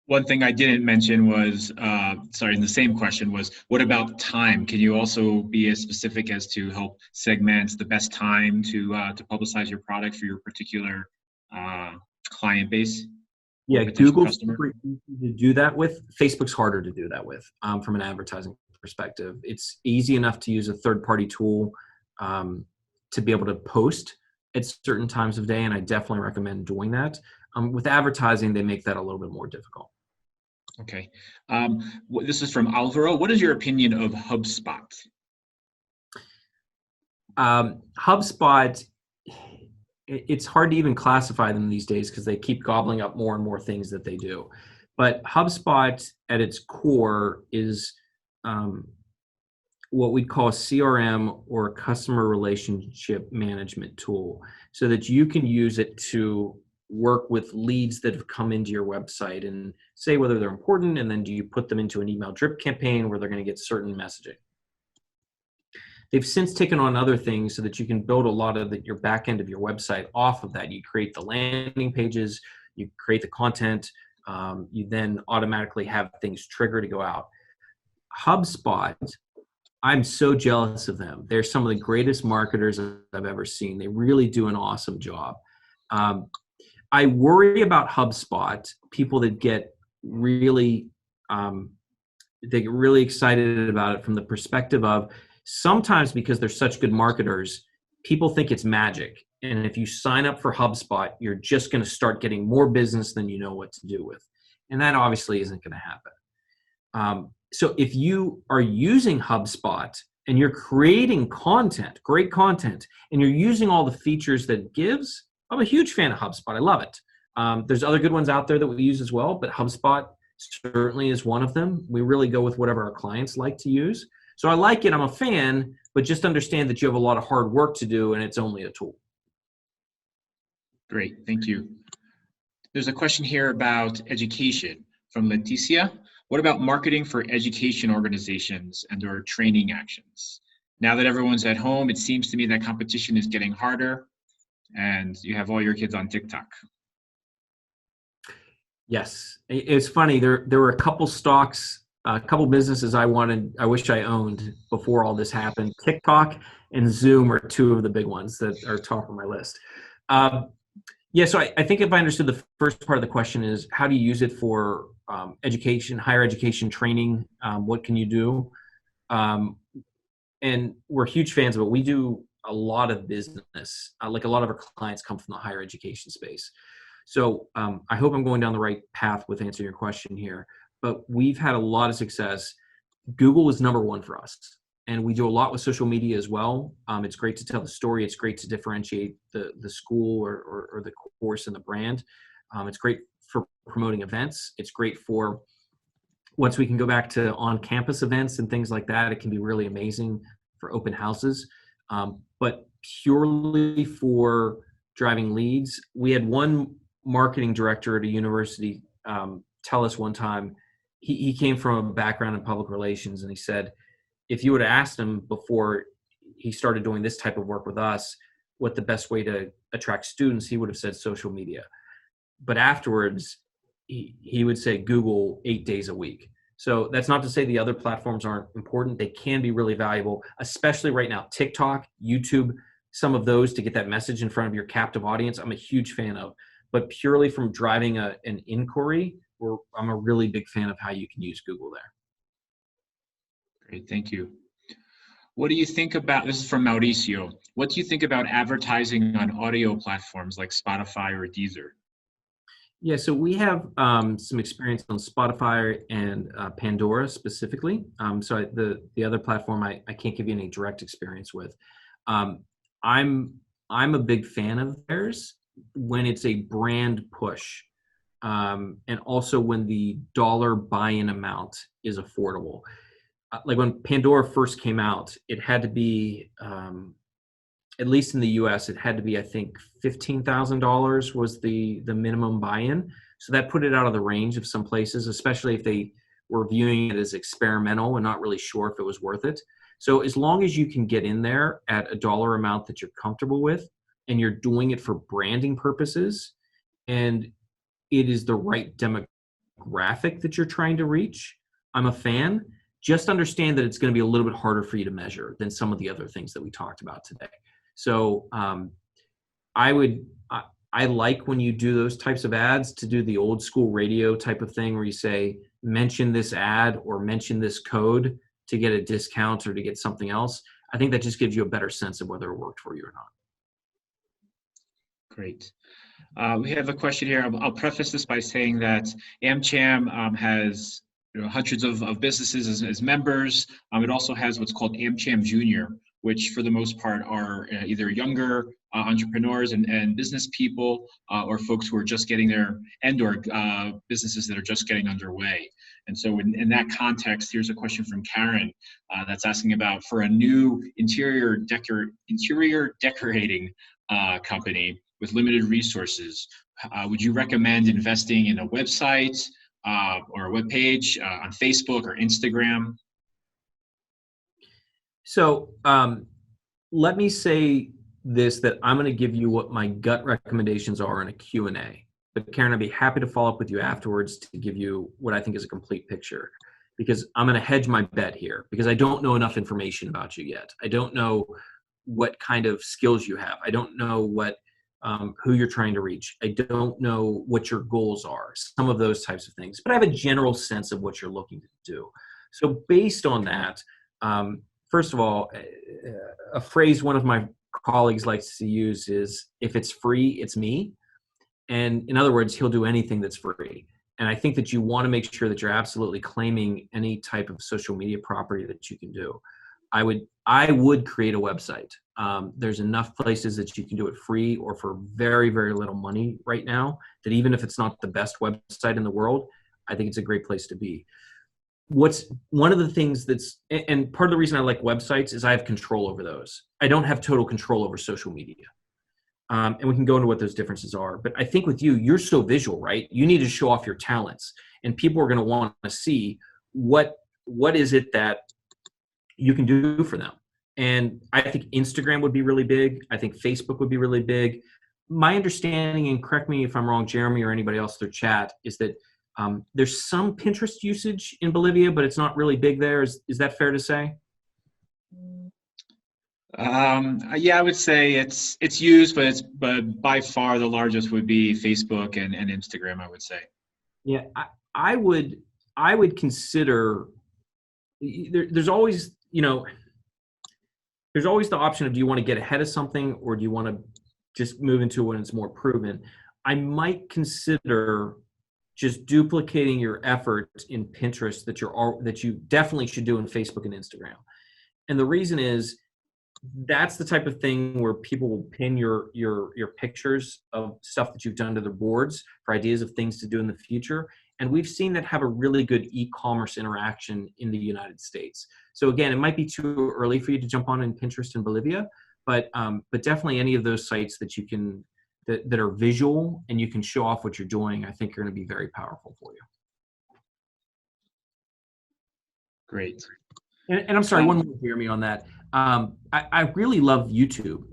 One thing I didn't mention was, the same question was, what about time? Can you also be as specific as to help segment the best time to publicize your product for your particular client base? Yeah, Google's super easy to do that with. Facebook's harder to do that with from an advertising perspective. It's easy enough to use a third-party tool to be able to post at certain times of day, and I definitely recommend doing that. With advertising, they make that a little bit more difficult. Okay. This is from Alvaro. What is your opinion of HubSpot? HubSpot, it's hard to even classify them these days because they keep gobbling up more and more things that they do. But HubSpot at its core is what we'd call a CRM, or a customer relationship management tool, so that you can use it to work with leads that have come into your website and say whether they're important, and then do you put them into an email drip campaign where they're going to get certain messaging. They've since taken on other things so that you can build a lot of your back end of your website off of that. You create the landing pages, you create the content, you then automatically have things trigger to go out. HubSpot, I'm so jealous of them. They're some of the greatest marketers I've ever seen. They really do an awesome job. I worry about HubSpot, people that get really, they get really excited about it from the perspective of sometimes because they're such good marketers, people think it's magic. And if you sign up for HubSpot, you're just going to start getting more business than you know what to do with. And that obviously isn't going to happen. So if you are using HubSpot and you're creating content, great content, and you're using all the features that it gives, I'm a huge fan of HubSpot. I love it. There's other good ones out there that we use as well, but HubSpot certainly is one of them. We really go with whatever our clients like to use. So I like it. I'm a fan, but just understand that you have a lot of hard work to do and it's only a tool. Great, thank you. There's a question here about education from Leticia. What about marketing for education organizations and/or training actions? Now that everyone's at home, it seems to me that competition is getting harder and you have all your kids on TikTok. Yes, it's funny. There were a couple stocks, a couple businesses I wish I owned before all this happened. TikTok and Zoom are two of the big ones that are top of my list. Yeah, so I think if I understood the first part of the question is how do you use it for education, higher education training? What can you do? And we're huge fans of it. We do a lot of business. Like a lot of our clients come from the higher education space. So I hope I'm going down the right path with answering your question here. But we've had a lot of success. Google is number one for us. And we do a lot with social media as well. It's great to tell the story. It's great to differentiate the school or the course and the brand. It's great for promoting events. It's great for once we can go back to on-campus events and things like that. It can be really amazing for open houses. But purely for driving leads, we had one marketing director at a university tell us one time, he came from a background in public relations, and he said, if you would have asked him before he started doing this type of work with us, what the best way to attract students, he would have said social media. But afterwards, he would say Google 8 days a week. So that's not to say the other platforms aren't important. They can be really valuable, especially right now. TikTok, YouTube, some of those to get that message in front of your captive audience, I'm a huge fan of. But purely from driving an inquiry, I'm a really big fan of how you can use Google there. Great, thank you. What do you think about, this is from Mauricio, what do you think about advertising on audio platforms like Spotify or Deezer? Yeah, so we have some experience on Spotify and Pandora specifically. So the other platform I can't give you any direct experience with. I'm a big fan of theirs when it's a brand push, and also when the dollar buy-in amount is affordable. Like when Pandora first came out, it had to be, at least in the US, it had to be, I think, $15,000 was the minimum buy-in. So that put it out of the range of some places, especially if they were viewing it as experimental and not really sure if it was worth it. So as long as you can get in there at a dollar amount that you're comfortable with, and you're doing it for branding purposes, and it is the right demographic that you're trying to reach, I'm a fan. Just understand that it's going to be a little bit harder for you to measure than some of the other things that we talked about today. So I like when you do those types of ads to do the old school radio type of thing where you say, mention this ad or mention this code to get a discount or to get something else. I think that just gives you a better sense of whether it worked for you or not. Great. We have a question here. I'll preface this by saying that AmCham has hundreds of businesses as members. It also has what's called AmCham Junior, which for the most part are either younger entrepreneurs and business people or folks who are just getting there or businesses that are just getting underway. And so in that context, here's a question from Karen that's asking about for a new interior decorating company with limited resources, would you recommend investing in a website or a web page on Facebook or Instagram? So let me say this, that I'm going to give you what my gut recommendations are in a Q&A. But Karen, I'd be happy to follow up with you afterwards to give you what I think is a complete picture, because I'm going to hedge my bet here because I don't know enough information about you yet. I don't know what kind of skills you have. I don't know what who you're trying to reach. I don't know what your goals are, some of those types of things, but I have a general sense of what you're looking to do. So based on that, first of all, a phrase one of my colleagues likes to use is, if it's free, it's me. And in other words, he'll do anything that's free. And I think that you want to make sure that you're absolutely claiming any type of social media property that you can do. I would create a website. There's enough places that you can do it free or for very, very little money right now, that even if it's not the best website in the world, I think it's a great place to be. What's one of the things that's, and part of the reason I like websites is I have control over those. I don't have total control over social media. And we can go into what those differences are. But I think with you, you're so visual, right? You need to show off your talents, and people are going to want to see what is it that you can do for them. And I think Instagram would be really big. I think Facebook would be really big. My understanding, and correct me if I'm wrong, Jeremy, or anybody else in their chat, is that there's some Pinterest usage in Bolivia, but it's not really big there. Is that fair to say? Yeah, I would say it's used, but by far the largest would be Facebook and Instagram, I would say. Yeah, I would consider, there's always the option of, do you want to get ahead of something, or do you want to just move into when it's more proven? I might consider just duplicating your efforts in Pinterest that you definitely should do in Facebook and Instagram. And the reason is, that's the type of thing where people will pin your pictures of stuff that you've done to their boards for ideas of things to do in the future. And we've seen that have a really good e-commerce interaction in the United States. So again, it might be too early for you to jump on in Pinterest in Bolivia, but definitely any of those sites that you can, that are visual and you can show off what you're doing, I think are going to be very powerful for you. Great. And I'm sorry, one more, Jeremy, on that. I really love YouTube.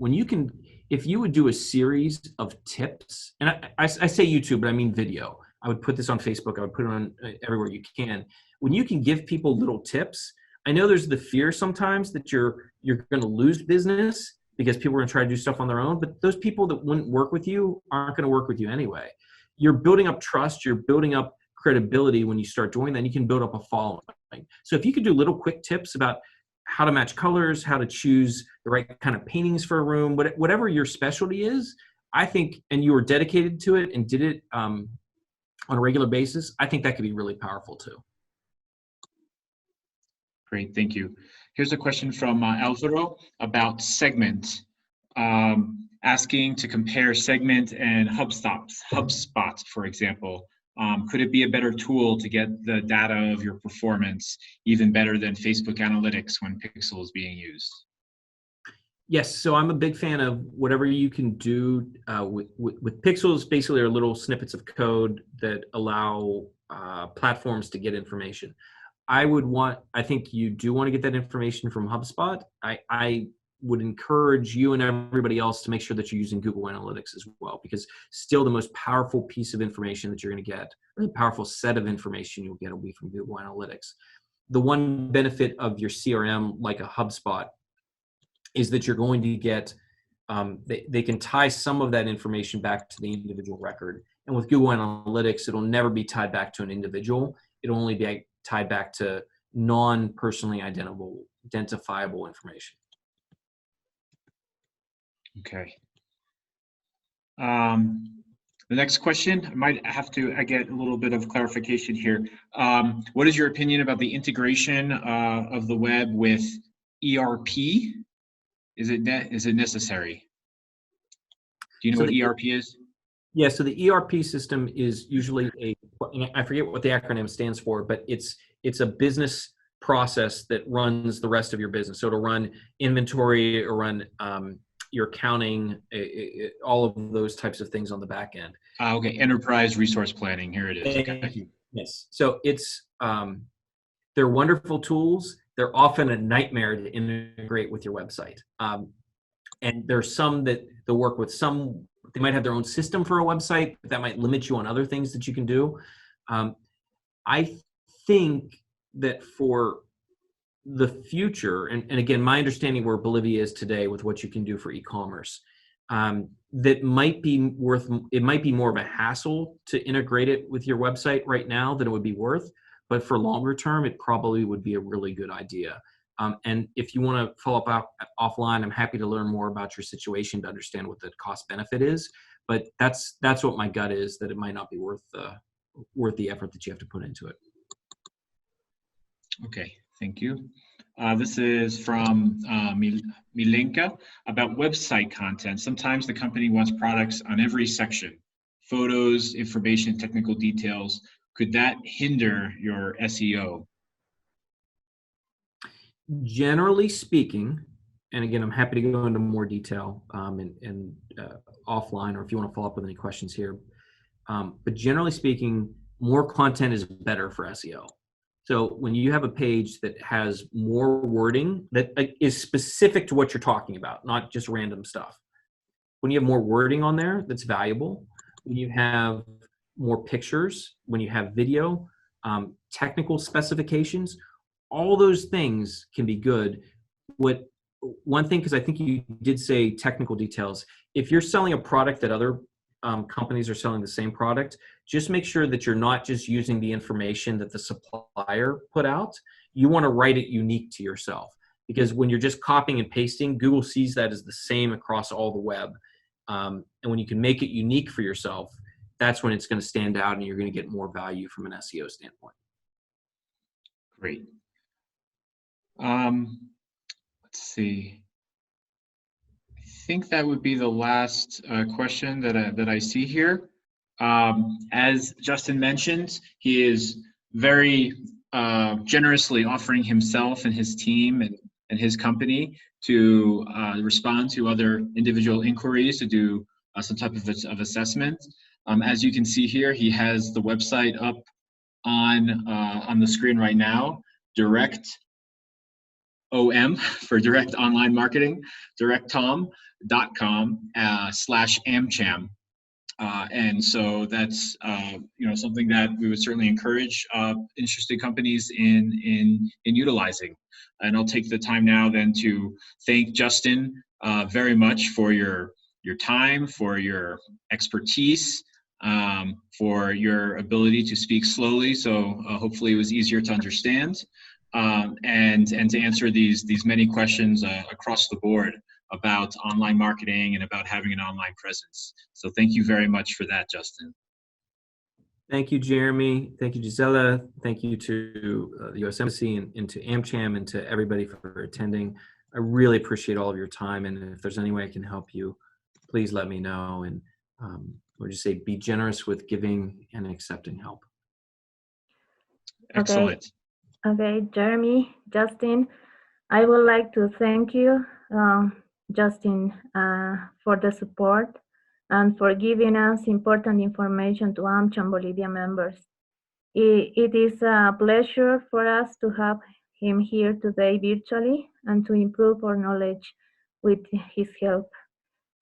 If you would do a series of tips, and I say YouTube, but I mean video. I would put this on Facebook. I would put it on everywhere you can. When you can give people little tips, I know there's the fear sometimes that you're going to lose business because people are going to try to do stuff on their own. But those people that wouldn't work with you aren't going to work with you anyway. You're building up trust. You're building up credibility when you start doing that. And you can build up a following. So if you could do little quick tips about how to match colors, how to choose the right kind of paintings for a room, whatever your specialty is, I think, and you were dedicated to it and did it on a regular basis, I think that could be really powerful too. Great, thank you. Here's a question from Alvaro about Segment, asking to compare Segment and HubSpot, for example. Could it be a better tool to get the data of your performance even better than Facebook Analytics when Pixel is being used? Yes, so I'm a big fan of whatever you can do with Pixels. Basically, are little snippets of code that allow platforms to get information. I think you do want to get that information from HubSpot. I would encourage you and everybody else to make sure that you're using Google Analytics as well, because still the most powerful piece of information that you're going to get, or the powerful set of information you'll get, will be from Google Analytics. The one benefit of your CRM, like a HubSpot, is that you're going to get, they can tie some of that information back to the individual record. And with Google Analytics, it'll never be tied back to an individual. It'll only be tied back to non-personally identifiable information. Okay. The next question, I might have to get a little bit of clarification here. What is your opinion about the integration of the web with ERP? Is it necessary? Do you know what ERP is? Yeah, so the ERP system is usually I forget what the acronym stands for, but it's a business process that runs the rest of your business. So it'll run inventory, or run your accounting, all of those types of things on the back end. Okay, enterprise resource planning. Here it is. Thank Okay. you. Yes. So it's they're wonderful tools. They're often a nightmare to integrate with your website. And there's some that they'll work with. Some they might have their own system for a website, but that might limit you on other things that you can do. I think that for the future, and again, my understanding where Bolivia is today with what you can do for e-commerce, that might be worth, it might be more of a hassle to integrate it with your website right now than it would be worth, but for longer term, it probably would be a really good idea. And if you want to follow up offline, I'm happy to learn more about your situation to understand what the cost benefit is, but that's what my gut is, that it might not be worth the effort that you have to put into it. Okay, thank you. This is from Milenka about website content. Sometimes the company wants products on every section, photos, information, technical details. Could that hinder your SEO? Generally speaking, and again, I'm happy to go into more detail and offline, or if you want to follow up with any questions here. But generally speaking, more content is better for SEO. So when you have a page that has more wording that is specific to what you're talking about, not just random stuff. When you have more wording on there that's valuable, when you have more pictures, when you have video, technical specifications, all those things can be good. One thing, because I think you did say technical details, if you're selling a product that other companies are selling the same product, just make sure that you're not just using the information that the supplier put out. You want to write it unique to yourself, because when you're just copying and pasting, Google sees that as the same across all the web. And when you can make it unique for yourself, that's when it's going to stand out and you're going to get more value from an SEO standpoint. Great. Let's see. I think that would be the last question that I see here. As Justin mentioned, he is very generously offering himself and his team and his company to respond to other individual inquiries, to do some type of assessment. As you can see here, he has the website up on the screen right now, Direct OM for direct online marketing, directtom.com/amcham. And so that's something that we would certainly encourage interested companies in utilizing. And I'll take the time now then to thank Justin very much for your time, for your expertise, for your ability to speak slowly, so hopefully it was easier to understand, and to answer these many questions across the board about online marketing and about having an online presence. So thank you very much for that, Justin. Thank you, Jeremy. Thank you, Gisela. Thank you to the U.S. Embassy and to AmCham and to everybody for attending. I really appreciate all of your time, and if there's any way I can help you, please let me know. And we'll just say be generous with giving and accepting help. Excellent. Okay, Jeremy, Justin, I would like to thank you, Justin, for the support and for giving us important information to AmCham Bolivia members. It is a pleasure for us to have him here today virtually and to improve our knowledge with his help.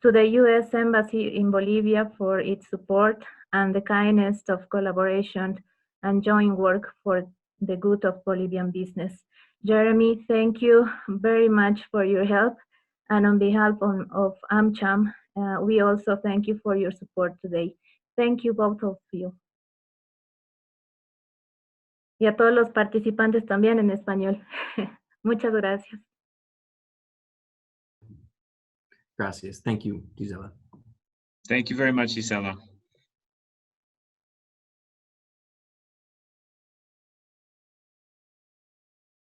To the U.S. Embassy in Bolivia for its support and the kindness of collaboration and joint work for the good of Bolivian business. Jeremy, thank you very much for your help. And on behalf of AmCham, we also thank you for your support today. Thank you, both of you. Y a todos los participantes también en español. Muchas gracias. Gracias. Thank you, Gisela. Thank you very much, Gisela.